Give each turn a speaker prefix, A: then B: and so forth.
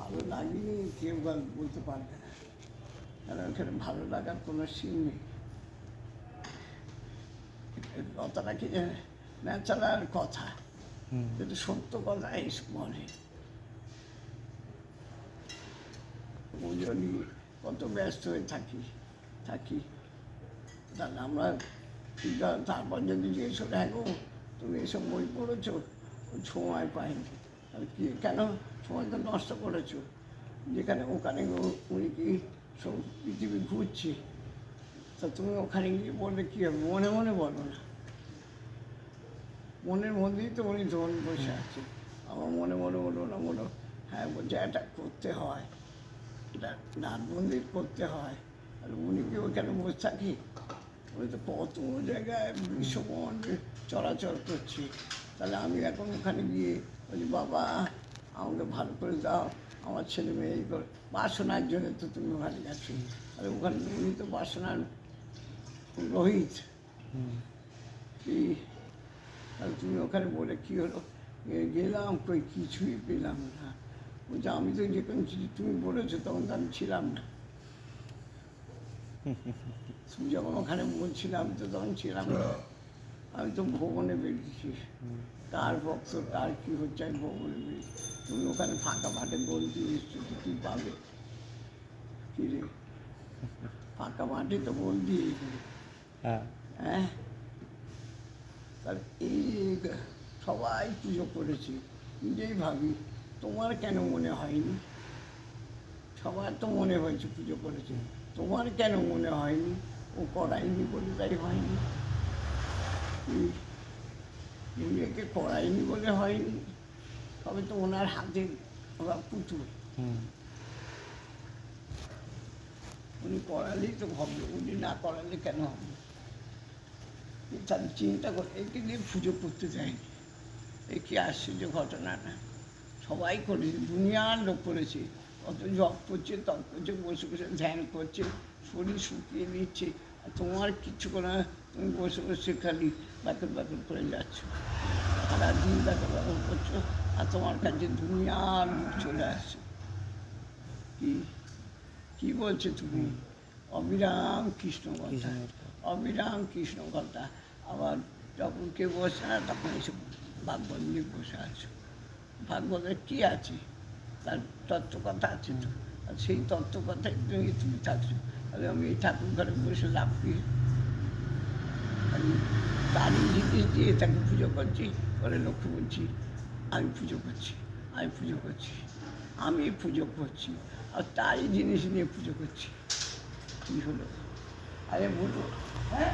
A: ভালো লাগেনি কেউ বলতে পারবে না, কারণ এখানে ভালো লাগার কোনো সিন নেই। কথাটা কি ন্যাচারাল কথা, কিন্তু সত্য কথা এইসব বলে। ওই জন্যই কত ব্যস্ত হয়ে থাকি তাহলে আমরা তারপর যদি জিজ্ঞেস করে হ্যাঁ গো তুমি এসব বই পড়েছো, সময় পাইনি। আর কি কেন সময় তো নষ্ট করেছো, যেখানে ওখানে উনি কি সব পৃথিবী ঘুরছে, তা তুমি ওখানে গিয়ে বললে কী হবে? মনে মনে বলো না, মনের মধ্যেই তো উনি তখন বসে আছে। আমার মনে মনে বলো না, বলো হ্যাঁ বলছে এটা করতে হয়, এটা রাতবন্দি করতে হয়। আর উনি কি ওখানে বসে থাকি? উনি তো কত জায়গায় বিশ্বব্রহ্মাণ্ডে চলাচল করছে। তাহলে আমি এখন ওখানে গিয়ে বলছি বাবা আমাকে ভালো করে দাও, আমার ছেলে মেয়ে এই করে বাসনার জন্য তো তুমি ওখানে গেছো। তাহলে ওখানে উনি তো বাসনার রোহিত কি, তাহলে তুমি ওখানে বলে কী হলো? গেলাম কই কিছুই পেলাম না। বলছে আমি তো যেখানে তুমি বলেছো তখন তো আমি ছিলাম না। তুমি যখন ওখানে বলছিলে আমি তো তখন ছিলাম না, আমি তো ভবনে বেরিয়েছি। কার ভক্ত কার কী হচ্ছে আমি ভবনে বেরিয়েছি। তুমি ওখানে ফাঁকা মাঠে গোল দিয়ে এসছো, তো কী পাবে? কী রে, ফাঁকা মাঠে তো গোল দিয়ে হ্যাঁ। তার এই সবাই পুজো করেছে, নিজেই ভাবি তোমার কেন মনে হয়নি? সবার তো মনে হয়েছে পুজো করেছে, তোমার কেন মনে হয়নি? ও করায়নি বলে তাই হয়নি, নিজেকে করায়নি বলে হয়নি। তবে তো ওনার হাতে ওরা পুতুল, উনি করালেই তো হবে, উনি না করালে কেন হবে? তাহলে চিন্তা করে একে নিয়ে পুজো করতে যায়নি, এ কি আশ্চর্য ঘটনা না? সবাই করেছে, দুনিয়ার লোক করেছে, কত জব করছে তপ করছে, বসে বসে ধ্যান করছে, শরীর শুকিয়ে নিচ্ছে। আর তোমার কিচ্ছু করে না, তুমি বসে বসে খালি ব্যাকুল ব্যাকুল করে যাচ্ছ, সারাদিন ব্যাকুল ব্যাকুল করছো, আর তোমার কাছে দুনিয়ার লোক চলে আসছে। কি কি বলছে তুমি? অবিরাম কৃষ্ণ কথা, অবিরাম কৃষ্ণ কথা। আবার যখন কেউ বসে না তখন এসব ভাগবত নিয়ে বসে আছো। ভাগবতের কী আছে? তার তত্ত্বকথা আছে তো, আর সেই তত্ত্বকথায় তুমি থাকছো। তাহলে আমি এই ঠাকুর ঘরে বসে লাভ কি? আমি তারই জিনিস দিয়ে তাকে পুজো করছি, করে লক্ষ্য বলছি আমি পুজো করছি, আমি পুজো করছি, আমি পুজো করছি, আর তারই জিনিস নিয়ে পুজো করছি। কী হলো? আরে বলবো হ্যাঁ।